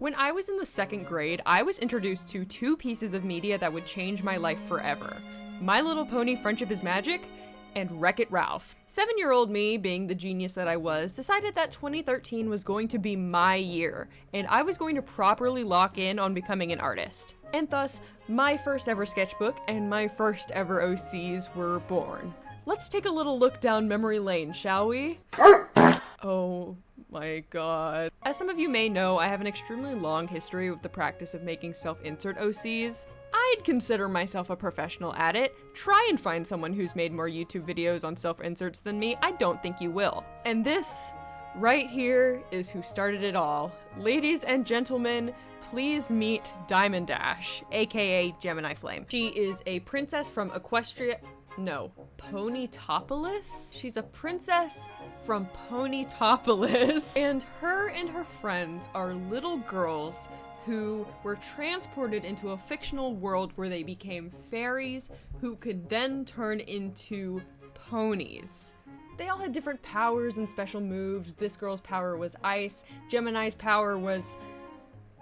When I was in the 2nd grade, I was introduced to 2 pieces of media that would change my life forever. My Little Pony: Friendship is Magic and Wreck-It Ralph. 7-year-old me, being the genius that I was, decided that 2013 was going to be my year, and I was going to properly lock in on becoming an artist. And thus, my first ever sketchbook and my first ever OCs were born. Let's take a little look down memory lane, shall we? Oh my god. As some of you may know, I have an extremely long history with the practice of making self-insert OCs. I'd consider myself a professional at it. Try and find someone who's made more YouTube videos on self-inserts than me. I don't think you will. And this right here is who started it all. Ladies and gentlemen, please meet Diamond Dash, aka Gemini Flame. She is a princess from Ponytopolis? She's a princess from Ponytopolis. And her friends are little girls who were transported into a fictional world where they became fairies who could then turn into ponies. They all had different powers and special moves. This girl's power was ice, Gemini's power was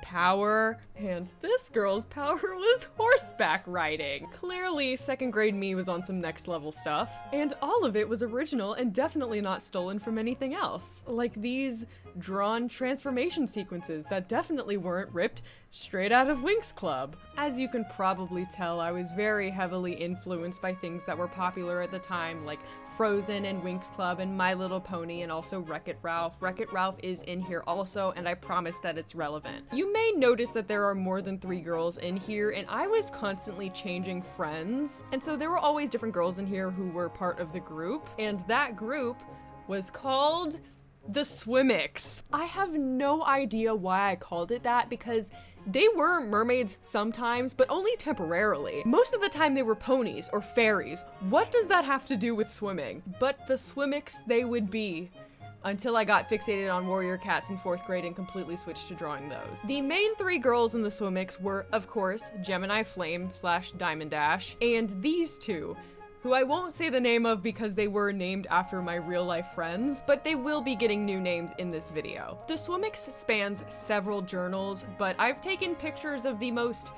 power, and this girl's power was horseback riding. Clearly, 2nd grade me was on some next level stuff, and all of it was original and definitely not stolen from anything else. Like these drawn transformation sequences that definitely weren't ripped straight out of Winx Club. As you can probably tell, I was very heavily influenced by things that were popular at the time, like Frozen and Winx Club and My Little Pony, and also Wreck-It Ralph. Wreck-It Ralph is in here also, and I promise that it's relevant. You may notice that there are more than 3 girls in here, and I was constantly changing friends, and so there were always different girls in here who were part of the group, and that group was called the Swimmix. I have no idea why I called it that, because they were mermaids sometimes, but only temporarily. Most of the time they were ponies or fairies. What does that have to do with swimming? But the Swimmix they would be, until I got fixated on warrior cats in 4th grade and completely switched to drawing those. The main 3 girls in the Swimmix were, of course, Gemini Flame / Diamond Dash, and these 2, who I won't say the name of because they were named after my real-life friends, but they will be getting new names in this video. The Swimmix spans several journals, but I've taken pictures of the most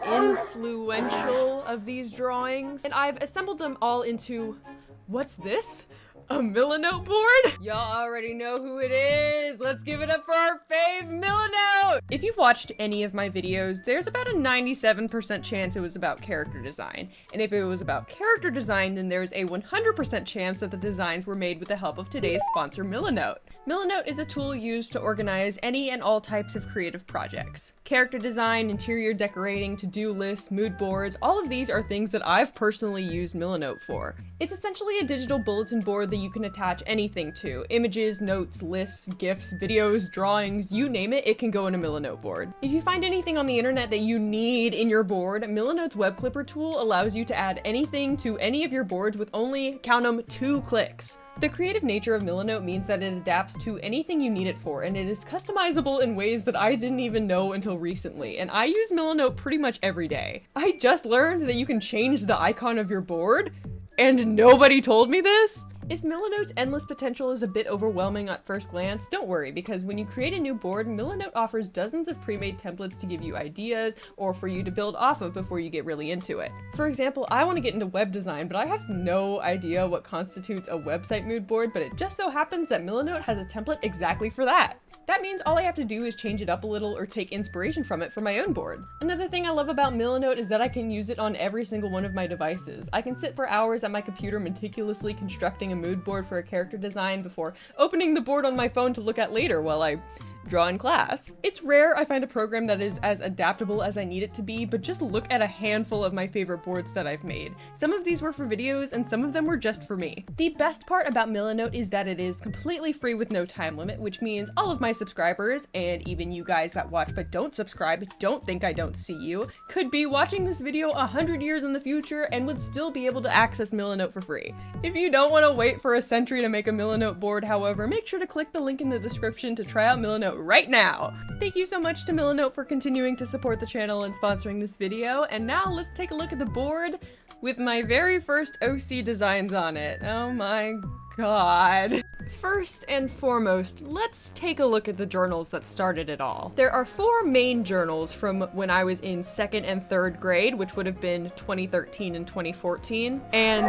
influential of these drawings, and I've assembled them all into, what's this? A Millenote board? Y'all already know who it is. Let's give it up for our fave Millenote! If you've watched any of my videos, there's about a 97% chance it was about character design. And if it was about character design, then there's a 100% chance that the designs were made with the help of today's sponsor, Millenote. Millenote is a tool used to organize any and all types of creative projects. Character design, interior decorating, to-do lists, mood boards, all of these are things that I've personally used Millenote for. It's essentially a digital bulletin board that you can attach anything to. Images, notes, lists, GIFs, videos, drawings, you name it, it can go in a Millenote board. If you find anything on the internet that you need in your board, Millenote's web clipper tool allows you to add anything to any of your boards with only, count them, 2 clicks. The creative nature of Millenote means that it adapts to anything you need it for, and it is customizable in ways that I didn't even know until recently, and I use Millenote pretty much every day. I just learned that you can change the icon of your board, and nobody told me this? If Millenote's endless potential is a bit overwhelming at first glance, don't worry, because when you create a new board, Millenote offers dozens of pre-made templates to give you ideas or for you to build off of before you get really into it. For example, I want to get into web design, but I have no idea what constitutes a website mood board, but it just so happens that Millenote has a template exactly for that. That means all I have to do is change it up a little or take inspiration from it for my own board. Another thing I love about Millenote is that I can use it on every single one of my devices. I can sit for hours at my computer meticulously constructing a mood board for a character design before opening the board on my phone to look at later while I draw in class. It's rare I find a program that is as adaptable as I need it to be, but just look at a handful of my favorite boards that I've made. Some of these were for videos and some of them were just for me. The best part about Millenote is that it is completely free with no time limit, which means all of my subscribers, and even you guys that watch but don't subscribe, don't think I don't see you, could be watching this video 100 years in the future and would still be able to access Millenote for free. If you don't want to wait for a century to make a Millenote board, however, make sure to click the link in the description to try out Millenote right now. Thank you so much to Millenote for continuing to support the channel and sponsoring this video, and now let's take a look at the board with my very first OC designs on it. Oh my God. First and foremost, let's take a look at the journals that started it all. There are 4 main journals from when I was in 2nd and 3rd grade, which would have been 2013 and 2014. And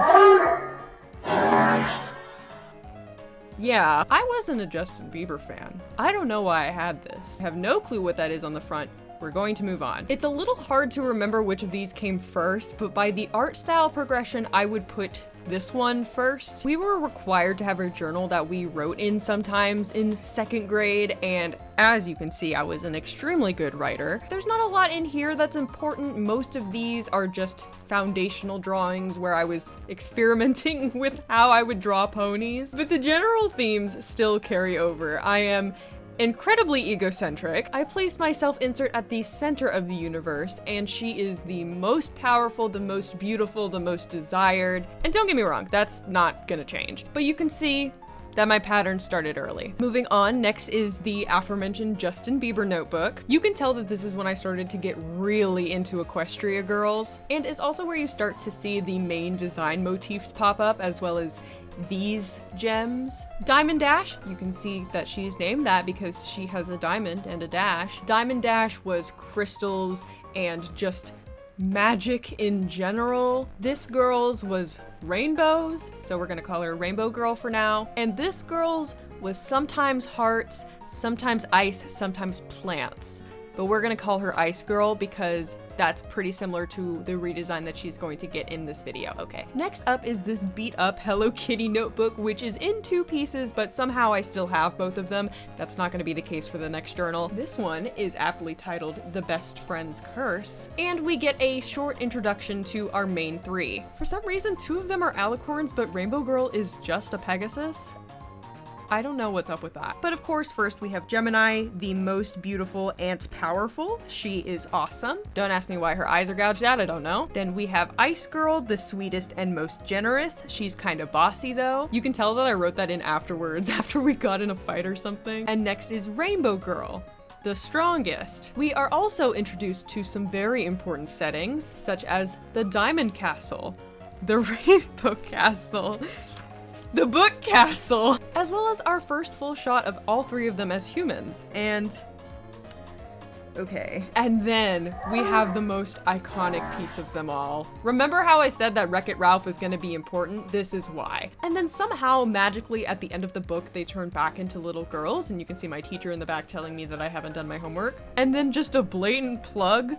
yeah, I wasn't a Justin Bieber fan. I don't know why I had this. I have no clue what that is on the front. We're going to move on. It's a little hard to remember which of these came first, but by the art style progression, I would put this one first. We were required to have a journal that we wrote in sometimes in 2nd grade, and as you can see, I was an extremely good writer. There's not a lot in here that's important. Most of these are just foundational drawings where I was experimenting with how I would draw ponies, but the general themes still carry over. I am incredibly egocentric. I place my self-insert at the center of the universe, and she is the most powerful, the most beautiful, the most desired. And don't get me wrong, that's not gonna change. But you can see that my pattern started early. Moving on, next is the aforementioned Justin Bieber notebook. You can tell that this is when I started to get really into Equestria girls, and it's also where you start to see the main design motifs pop up, as well as these gems. Diamond Dash, you can see that she's named that because she has a diamond and a dash. Diamond Dash was crystals and just magic in general. This girl's was rainbows, so we're gonna call her Rainbow Girl for now. And this girl's was sometimes hearts, sometimes ice, sometimes plants. But we're gonna call her Ice Girl because that's pretty similar to the redesign that she's going to get in this video. Okay. Next up is this beat up Hello Kitty notebook, which is in 2 pieces, but somehow I still have both of them. That's not gonna be the case for the next journal. This one is aptly titled The Best Friend's Curse, and we get a short introduction to our main 3. For some reason, 2 of them are alicorns, but Rainbow Girl is just a Pegasus. I don't know what's up with that. But of course, first we have Gemini, the most beautiful and powerful. She is awesome. Don't ask me why her eyes are gouged out, I don't know. Then we have Ice Girl, the sweetest and most generous. She's kind of bossy though. You can tell that I wrote that in afterwards, after we got in a fight or something. And next is Rainbow Girl, the strongest. We are also introduced to some very important settings, such as the Diamond Castle, the Rainbow Castle, the Book Castle, as well as our first full shot of all 3 of them as humans. And okay. And then we have the most iconic piece of them all. Remember how I said that Wreck-It Ralph was gonna be important? This is why. And then somehow, magically, at the end of the book, they turn back into little girls, and you can see my teacher in the back telling me that I haven't done my homework. And then just a blatant plug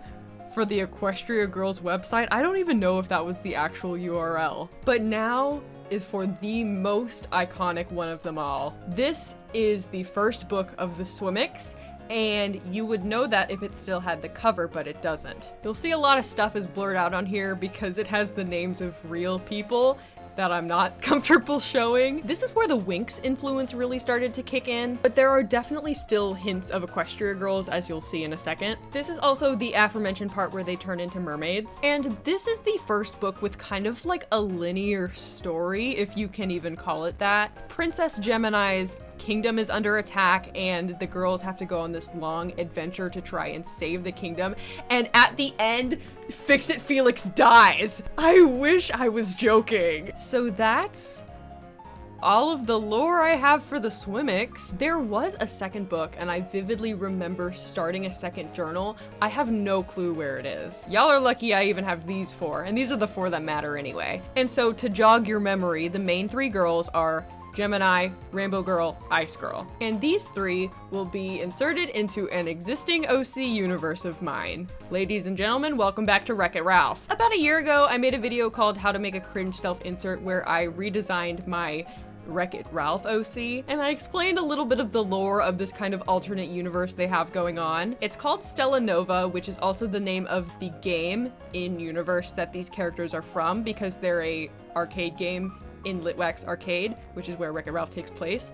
for the Equestria Girls website. I don't even know if that was the actual URL. But now is for the most iconic one of them all. This is the first book of the Swimmix, and you would know that if it still had the cover, but it doesn't. You'll see a lot of stuff is blurred out on here because it has the names of real people that I'm not comfortable showing. This is where the Winx influence really started to kick in, but there are definitely still hints of Equestria Girls, as you'll see in a second. This is also the aforementioned part where they turn into mermaids, and this is the first book with kind of like a linear story, if you can even call it that. Princess Gemini's kingdom is under attack, and the girls have to go on this long adventure to try and save the kingdom, and at the end, Fix-It Felix dies. I wish I was joking. So that's all of the lore I have for the Swimmix. There was a second book, and I vividly remember starting a second journal. I have no clue where it is. Y'all are lucky I even have these 4, and these are the 4 that matter anyway. And so to jog your memory, the main 3 girls are Gemini, Rainbow Girl, Ice Girl. And these 3 will be inserted into an existing OC universe of mine. Ladies and gentlemen, welcome back to Wreck-It Ralph. About a year ago, I made a video called How to Make a Cringe Self-Insert where I redesigned my Wreck-It Ralph OC, and I explained a little bit of the lore of this kind of alternate universe they have going on. It's called Stella Nova, which is also the name of the game in universe that these characters are from, because they're a arcade game in Litwack's Arcade, which is where Wreck-It Ralph takes place.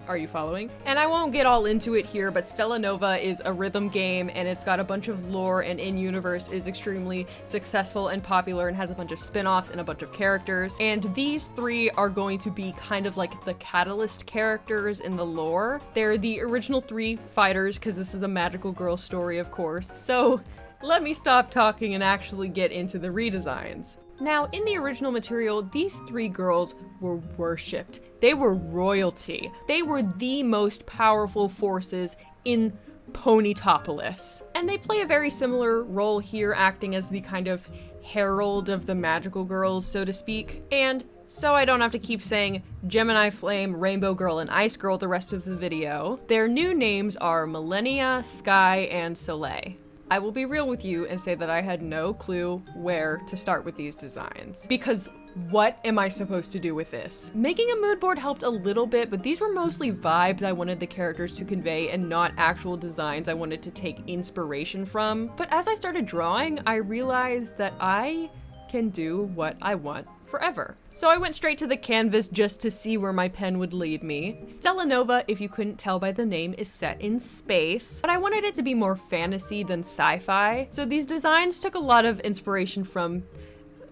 Are you following? And I won't get all into it here, but Stella Nova is a rhythm game, and it's got a bunch of lore, and in-universe is extremely successful and popular and has a bunch of spin-offs and a bunch of characters. And these 3 are going to be kind of like the catalyst characters in the lore. They're the original 3 fighters, because this is a magical girl story, of course. So let me stop talking and actually get into the redesigns. Now, in the original material, these three girls were worshipped. They were royalty. They were the most powerful forces in Ponytopolis. And they play a very similar role here, acting as the kind of herald of the magical girls, so to speak. And so I don't have to keep saying Gemini Flame, Rainbow Girl, and Ice Girl the rest of the video, their new names are Millennia, Skye, and Soleil. I will be real with you and say that I had no clue where to start with these designs. Because what am I supposed to do with this? Making a mood board helped a little bit, but these were mostly vibes I wanted the characters to convey and not actual designs I wanted to take inspiration from. But as I started drawing, I realized that I can do what I want forever. So I went straight to the canvas just to see where my pen would lead me. Stella Nova, if you couldn't tell by the name, is set in space, but I wanted it to be more fantasy than sci-fi. So these designs took a lot of inspiration from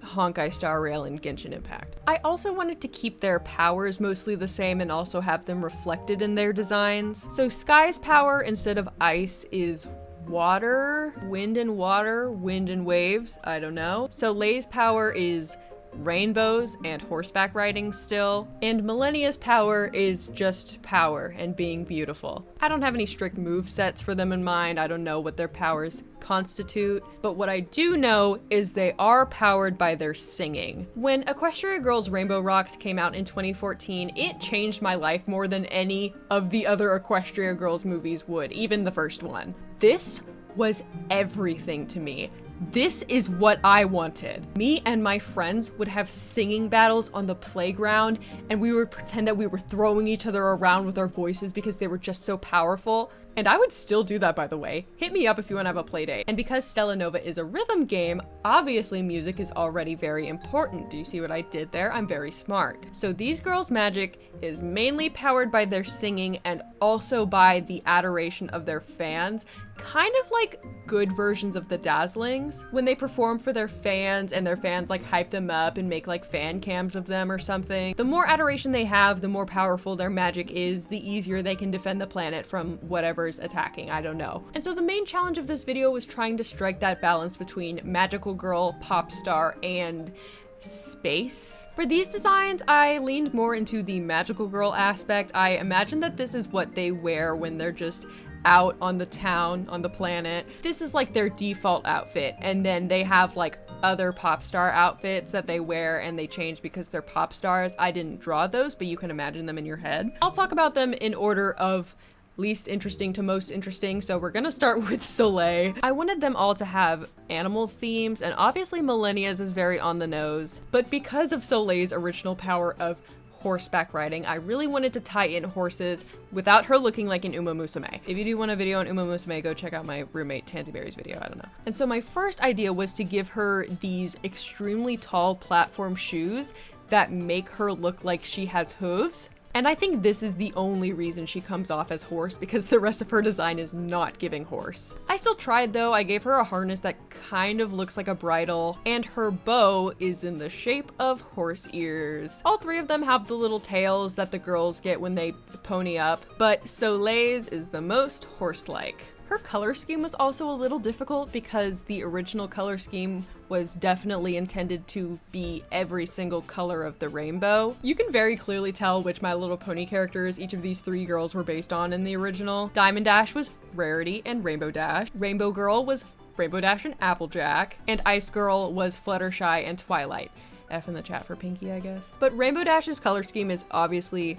Honkai Star Rail and Genshin Impact. I also wanted to keep their powers mostly the same and also have them reflected in their designs. So Skye's power instead of ice is water, wind and water, wind and waves, I don't know. Soleil's power is rainbows and horseback riding still, and Millennia's power is just power and being beautiful. I don't have any strict move sets for them in mind. I don't know what their powers constitute, but what I do know is they are powered by their singing. When Equestria Girls Rainbow Rocks came out in 2014, it changed my life more than any of the other Equestria Girls movies would, even the first one. This was everything to me. This is what I wanted. Me and my friends would have singing battles on the playground, and we would pretend that we were throwing each other around with our voices because they were just so powerful. And I would still do that, by the way. Hit me up if you want to have a play date. And because Stella Nova is a rhythm game, obviously music is already very important. Do you see what I did there? I'm very smart. So these girls' magic is mainly powered by their singing and also by the adoration of their fans, kind of like good versions of the Dazzlings. When they perform for their fans and their fans like hype them up and make like fan cams of them or something, the more adoration they have, the more powerful their magic is, the easier they can defend the planet from whatever's attacking, I don't know. And so the main challenge of this video was trying to strike that balance between magical girl, pop star, and space. For these designs, I leaned more into the magical girl aspect. I imagine that this is what they wear when they're just out on the town, on the planet. This is like their default outfit, and then they have like other pop star outfits that they wear and they change because they're pop stars. I didn't draw those, but you can imagine them in your head. I'll talk about them in order of least interesting to most interesting, so we're gonna start with Soleil. I wanted them all to have animal themes, and obviously Millennia's is very on the nose, but because of Soleil's original power of horseback riding, I really wanted to tie in horses without her looking like an Uma Musume. If you do want a video on Uma Musume, go check out my roommate Tantyberry's video, I don't know. And so my first idea was to give her these extremely tall platform shoes that make her look like she has hooves. And I think this is the only reason she comes off as horse, because the rest of her design is not giving horse. I still tried though. I gave her a harness that kind of looks like a bridle, and her bow is in the shape of horse ears. All three of them have the little tails that the girls get when they pony up, but Soleil's is the most horse-like. Her color scheme was also a little difficult because the original color scheme was definitely intended to be every single color of the rainbow. You can very clearly tell which My Little Pony characters each of these three girls were based on in the original. Diamond Dash was Rarity and Rainbow Dash. Rainbow Girl was Rainbow Dash and Applejack. And Ice Girl was Fluttershy and Twilight. F in the chat for Pinky, I guess. But Rainbow Dash's color scheme is obviously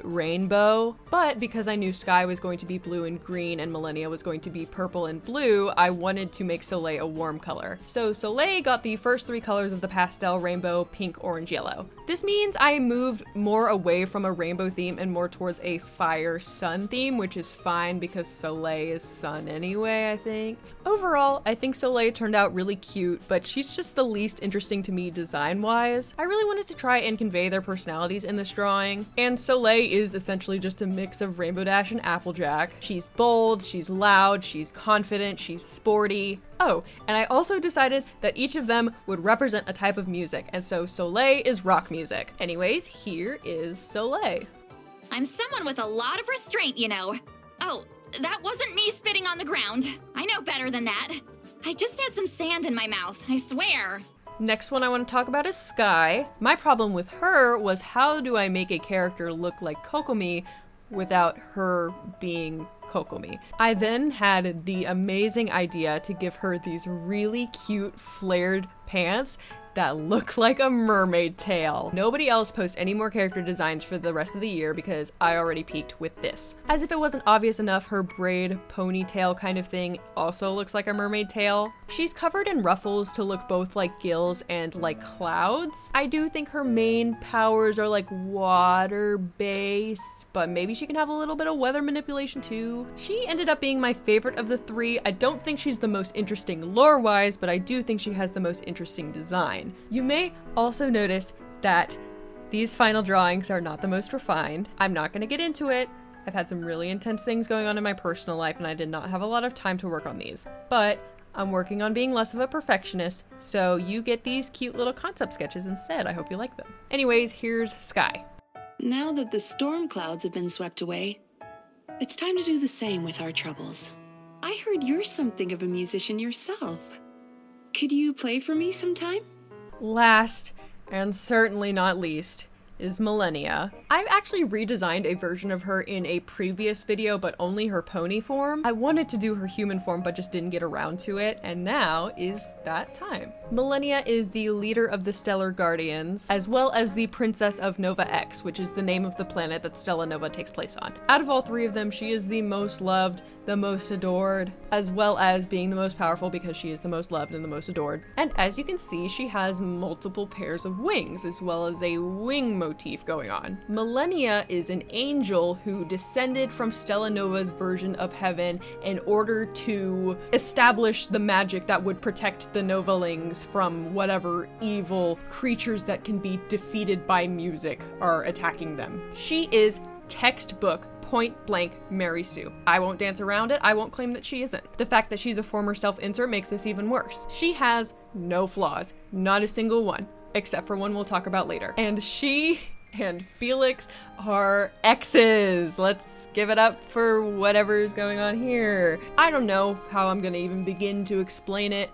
rainbow, but because I knew Skye was going to be blue and green and Millennia was going to be purple and blue, I wanted to make Soleil a warm color. So Soleil got the first three colors of the pastel: rainbow, pink, orange, yellow. This means I moved more away from a rainbow theme and more towards a fire sun theme, which is fine because Soleil is sun anyway, I think. Overall, I think Soleil turned out really cute, but she's just the least interesting to me design-wise. I really wanted to try and convey their personalities in this drawing, and Soleil is essentially just a mix of Rainbow Dash and Applejack. She's bold, she's loud, she's confident, she's sporty. Oh, and I also decided that each of them would represent a type of music, and so Soleil is rock music. Anyways, here is Soleil. I'm someone with a lot of restraint, you know. Oh, that wasn't me spitting on the ground. I know better than that. I just had some sand in my mouth, I swear. Next one I want to talk about is Skye. My problem with her was, how do I make a character look like Kokomi without her being Kokomi? I then had the amazing idea to give her these really cute flared pants that look like a mermaid tail. Nobody else post any more character designs for the rest of the year because I already peaked with this. As if it wasn't obvious enough, her braid ponytail kind of thing also looks like a mermaid tail. She's covered in ruffles to look both like gills and like clouds. I do think her main powers are like water based, but maybe she can have a little bit of weather manipulation too. She ended up being my favorite of the three. I don't think she's the most interesting lore wise, but I do think she has the most interesting design. You may also notice that these final drawings are not the most refined. I'm not going to get into it. I've had some really intense things going on in my personal life and I did not have a lot of time to work on these. But I'm working on being less of a perfectionist, so you get these cute little concept sketches instead. I hope you like them. Anyways, here's Skye. Now that the storm clouds have been swept away, it's time to do the same with our troubles. I heard you're something of a musician yourself. Could you play for me sometime? Last, and certainly not least, is Millennia. I've actually redesigned a version of her in a previous video, but only her pony form. I wanted to do her human form, but just didn't get around to it, and now is that time. Millennia is the leader of the Stellar Guardians, as well as the Princess of Nova X, which is the name of the planet that Stella Nova takes place on. Out of all three of them, she is the most loved, the most adored, as well as being the most powerful because she is the most loved and the most adored. And as you can see, she has multiple pairs of wings, as well as a wing motif going on. Millennia is an angel who descended from Stella Nova's version of heaven in order to establish the magic that would protect the Novalings from whatever evil creatures that can be defeated by music are attacking them. She is textbook point blank Mary Sue. I won't dance around it. I won't claim that she isn't. The fact that she's a former self-insert makes this even worse. She has no flaws, not a single one, except for one we'll talk about later. And she and Felix are exes. Let's give it up for whatever's going on here. I don't know how I'm gonna even begin to explain it.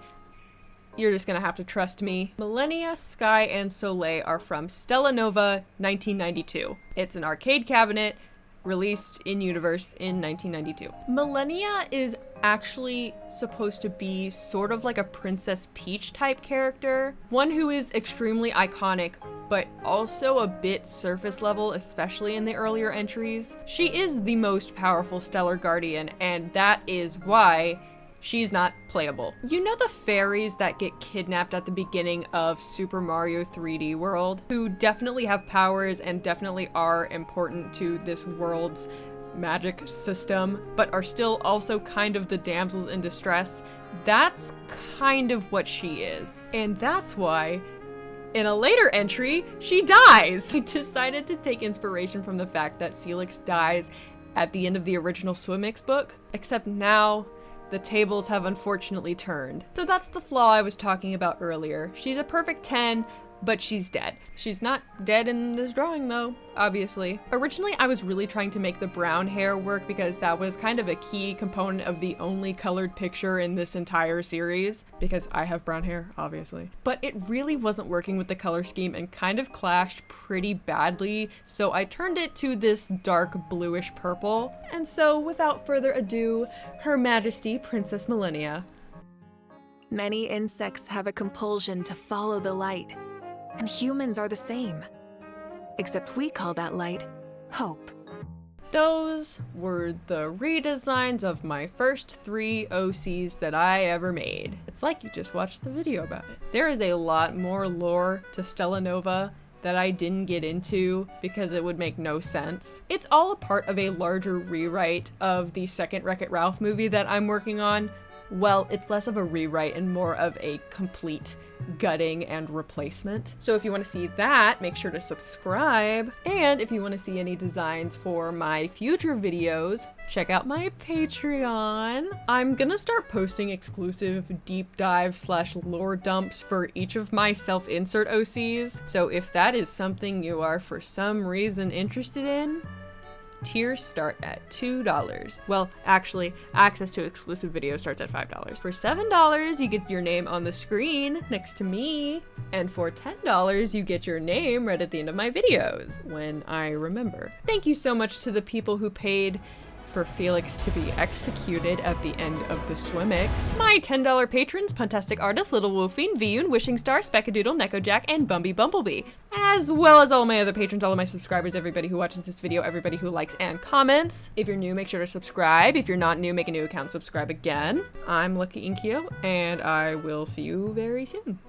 You're just gonna have to trust me. Millennia, Skye, and Soleil are from Stella Nova 1992. It's an arcade cabinet released in universe in 1992. Millennia is actually supposed to be sort of like a Princess Peach type character, one who is extremely iconic, but also a bit surface level, especially in the earlier entries. She is the most powerful Stellar Guardian, and that is why she's not playable. You know the fairies that get kidnapped at the beginning of Super Mario 3D World, who definitely have powers and definitely are important to this world's magic system, but are still also kind of the damsels in distress? That's kind of what she is. And that's why in a later entry, she dies. I decided to take inspiration from the fact that Felix dies at the end of the original Swimmix book, except now the tables have unfortunately turned. So that's the flaw I was talking about earlier. She's a perfect 10, but she's dead. She's not dead in this drawing though, obviously. Originally, I was really trying to make the brown hair work because that was kind of a key component of the only colored picture in this entire series, because I have brown hair, obviously. But it really wasn't working with the color scheme and kind of clashed pretty badly, so I turned it to this dark bluish purple. And so, without further ado, Her Majesty Princess Millennia. Many insects have a compulsion to follow the light, and humans are the same. Except we call that light hope. Those were the redesigns of my first 3 OCs that I ever made. It's like you just watched the video about it. There is a lot more lore to Stella Nova that I didn't get into because it would make no sense. It's all a part of a larger rewrite of the second Wreck-It Ralph movie that I'm working on. Well, it's less of a rewrite and more of a complete gutting and replacement. So if you want to see that, make sure to subscribe. And if you want to see any designs for my future videos, check out my Patreon. I'm gonna start posting exclusive deep dive / lore dumps for each of my self-insert OCs. So if that is something you are for some reason interested in, Tiers start at $2. Well, actually, access to exclusive videos starts at $5. For $7, you get your name on the screen next to me. And for $10, you get your name right at the end of my videos, when I remember. Thank you so much to the people who paid for Felix to be executed at the end of the Swimmix. My $10 patrons, Puntastic Artist, Little Wolfine, Viyun, Wishing Star, Speckadoodle, Nekojack, and Bumby Bumblebee. As well as all my other patrons, all of my subscribers, everybody who watches this video, everybody who likes and comments. If you're new, make sure to subscribe. If you're not new, make a new account, subscribe again. I'm Lucky Inkyo, and I will see you very soon.